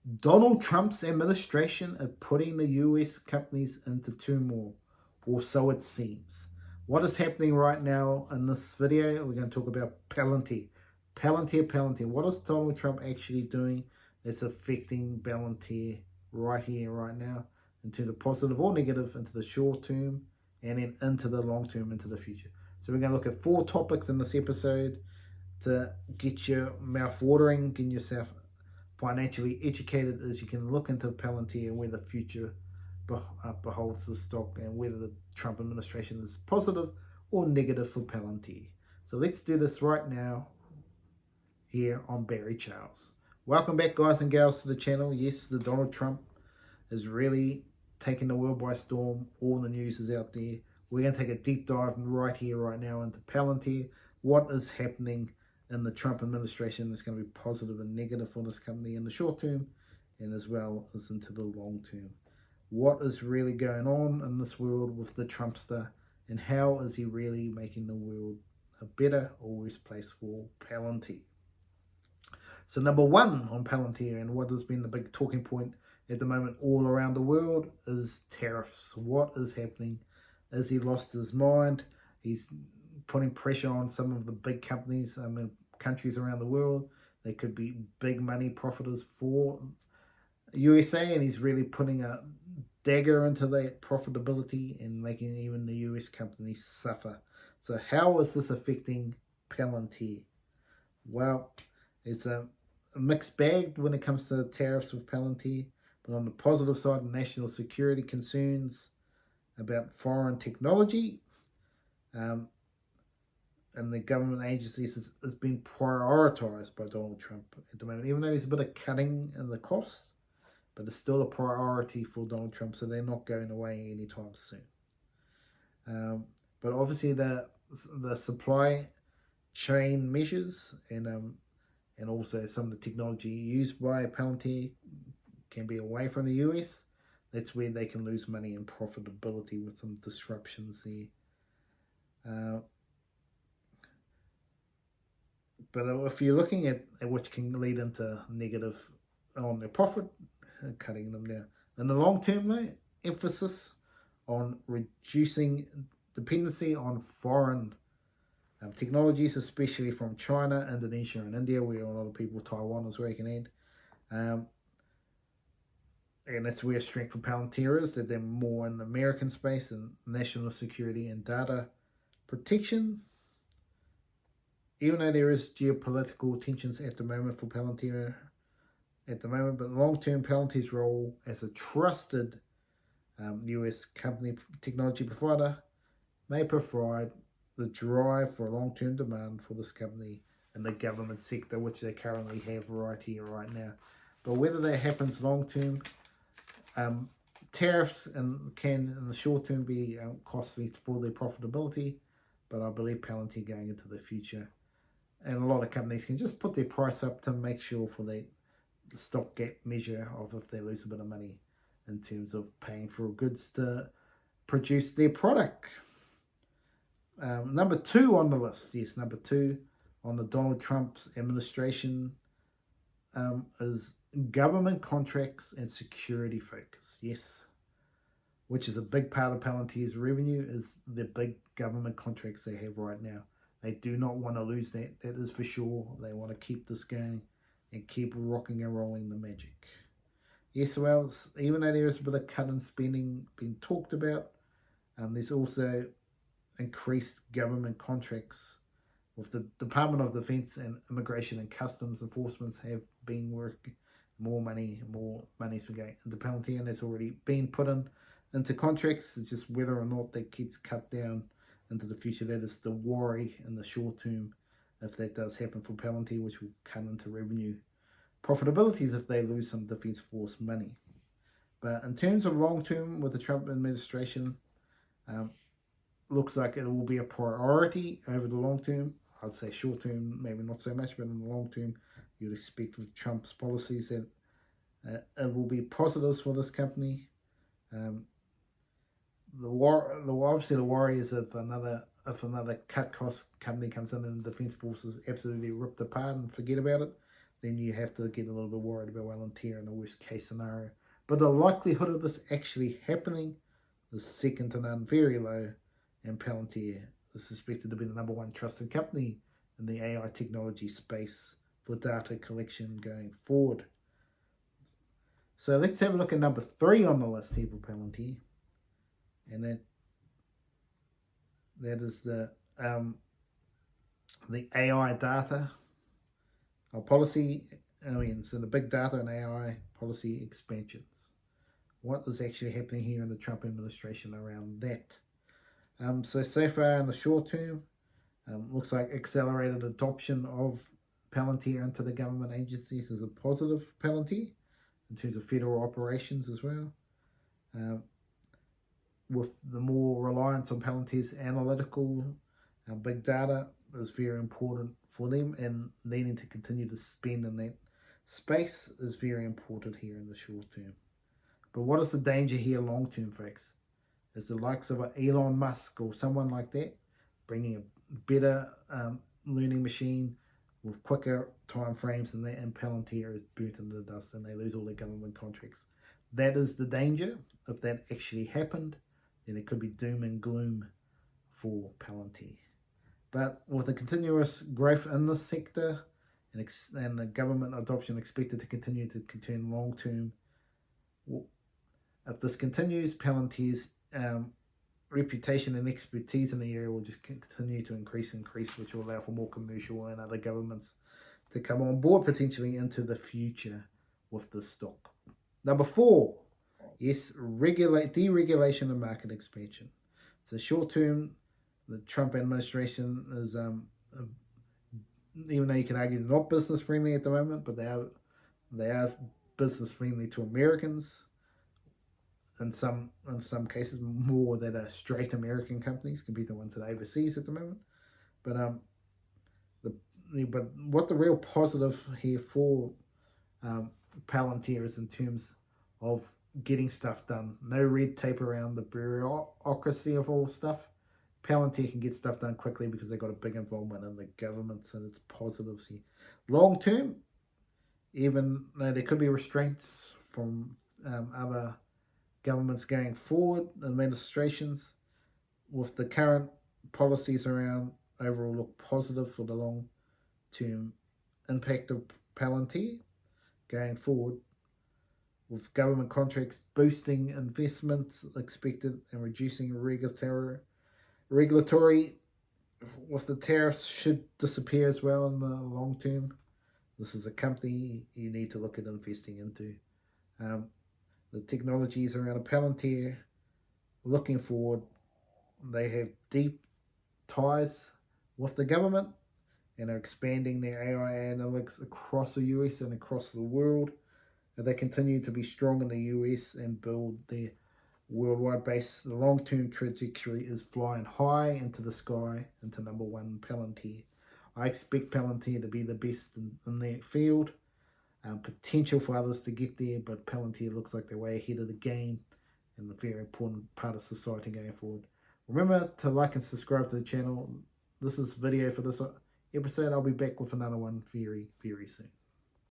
Donald Trump's administration is putting the US companies into turmoil, or so it seems. What is happening right now in this video? We're going to talk about Palantir. Palantir. What is Donald Trump actually doing that's affecting Palantir right here, right now, in terms of positive or negative, into the short term and then into the long term, into the future? So we're going to look at 4 topics in this episode to get your mouth watering, getting yourself financially educated as you can look into Palantir and where the future beholds the stock and whether the Trump administration is positive or negative for Palantir. So let's do this right now here on Barry Charles. Welcome back, guys and gals, to the channel. Yes, the Donald Trump is really taking the world by storm. All the news is out there. We're going to take a deep dive right here, right now into Palantir. What is happening in the Trump administration that's going to be positive and negative for this company in the short term and as well as into the long term. What is really going on in this world with the Trumpster, and how is he really making the world a better or worse place for Palantir? So number 1 on Palantir, and what has been the big talking point at the moment all around the world, is tariffs. What is happening? Has he lost his mind? He's putting pressure on some of the big companies, countries around the world. They could be big money profiters for USA, and he's really putting a dagger into that profitability and making even the US companies suffer. So how is this affecting Palantir? Well, it's a mixed bag when it comes to tariffs with Palantir, but on the positive side, national security concerns about foreign technology and the government agencies has been prioritized by Donald Trump at the moment, even though there's a bit of cutting in the costs, but it's still a priority for Donald Trump, so they're not going away anytime soon. But obviously the supply chain measures and also some of the technology used by Palantir can be away from the US. That's where they can lose money and profitability with some disruptions there. But if you're looking at which can lead into negative on their profit, cutting them down. In the long term, though, emphasis on reducing dependency on foreign technologies, especially from China, Indonesia, and India, where a lot of people, Taiwan is where you can add. And that's where strength for Palantir is, that they're more in the American space and national security and data protection. Even though there is geopolitical tensions at the moment for Palantir but long-term Palantir's role as a trusted US company technology provider may provide the drive for long-term demand for this company in the government sector, which they currently have right here, right now. But whether that happens long-term, tariffs can in the short term be costly for their profitability, but I believe Palantir going into the future, and a lot of companies can just put their price up to make sure for the stopgap measure of if they lose a bit of money in terms of paying for goods to produce their product. Number 2 on the list, yes, number 2 on the Donald Trump's administration is government contracts and security focus. Yes, which is a big part of Palantir's revenue, is the big government contracts they have right now. They do not want to lose that is for sure. They want to keep this going and keep rocking and rolling the magic. Yes, well, even though there is a bit of cut in spending being talked about, there's also increased government contracts with the Department of Defense and Immigration and Customs Enforcement have been working. More money's been going into Palantir, and that's already been put into contracts. It's just whether or not that gets cut down into the future. That is the worry in the short term, if that does happen for Palantir, which will come into revenue profitabilities if they lose some Defense Force money. But in terms of long term with the Trump administration, looks like it will be a priority over the long term. I'd say short term, maybe not so much, but in the long term, you'd expect with Trump's policies that it will be positives for this company. Obviously the worry is if another cut cost company comes in and the Defense Forces absolutely ripped apart and forget about it, then you have to get a little bit worried about Palantir in the worst case scenario. But the likelihood of this actually happening is second to none, very low, and Palantir is suspected to be the #1 trusted company in the AI technology space for data collection going forward. So let's have a look at number 3 on the list here for Palantir, and that is the AI data policy. So the big data and AI policy expansions. What is actually happening here in the Trump administration around that? So far in the short term, looks like accelerated adoption of Palantir into the government agencies is a positive for Palantir in terms of federal operations as well. With the more reliance on Palantir's analytical big data is very important for them, and needing to continue to spend in that space is very important here in the short term. But what is the danger here long term, folks? Is the likes of Elon Musk or someone like that bringing a better learning machine with quicker time frames than that, and Palantir is burnt into the dust and they lose all their government contracts. That is the danger. If that actually happened, then it could be doom and gloom for Palantir. But with the continuous growth in this sector and the government adoption expected to continue long term, if this continues, Palantir's reputation and expertise in the area will just continue to increase, which will allow for more commercial and other governments to come on board potentially into the future with the stock. Number 4, yes, deregulation and market expansion. So short term, the Trump administration is, even though you can argue they're not business friendly at the moment, but they are business friendly to Americans. In some cases, more that are straight American companies compared to ones that are overseas at the moment. But what the real positive here for Palantir is in terms of getting stuff done. No red tape around the bureaucracy of all stuff. Palantir can get stuff done quickly because they've got a big involvement in the government, so it's positives here. Long term, even though there could be restraints from other governments going forward, administrations, with the current policies around, overall look positive for the long-term impact of Palantir going forward, with government contracts boosting investments expected and reducing regulatory with the tariffs should disappear as well in the long term. This is a company you need to look at investing into. The technologies around Palantir, looking forward, they have deep ties with the government and are expanding their AI analytics across the US and across the world. And they continue to be strong in the US and build their worldwide base. The long-term trajectory is flying high into the sky, into #1 Palantir. I expect Palantir to be the best in their field. Potential for others to get there, but Palantir looks like they're way ahead of the game and a very important part of society going forward. Remember to like and subscribe to the channel. This is video for this episode. I'll be back with another one very, very soon.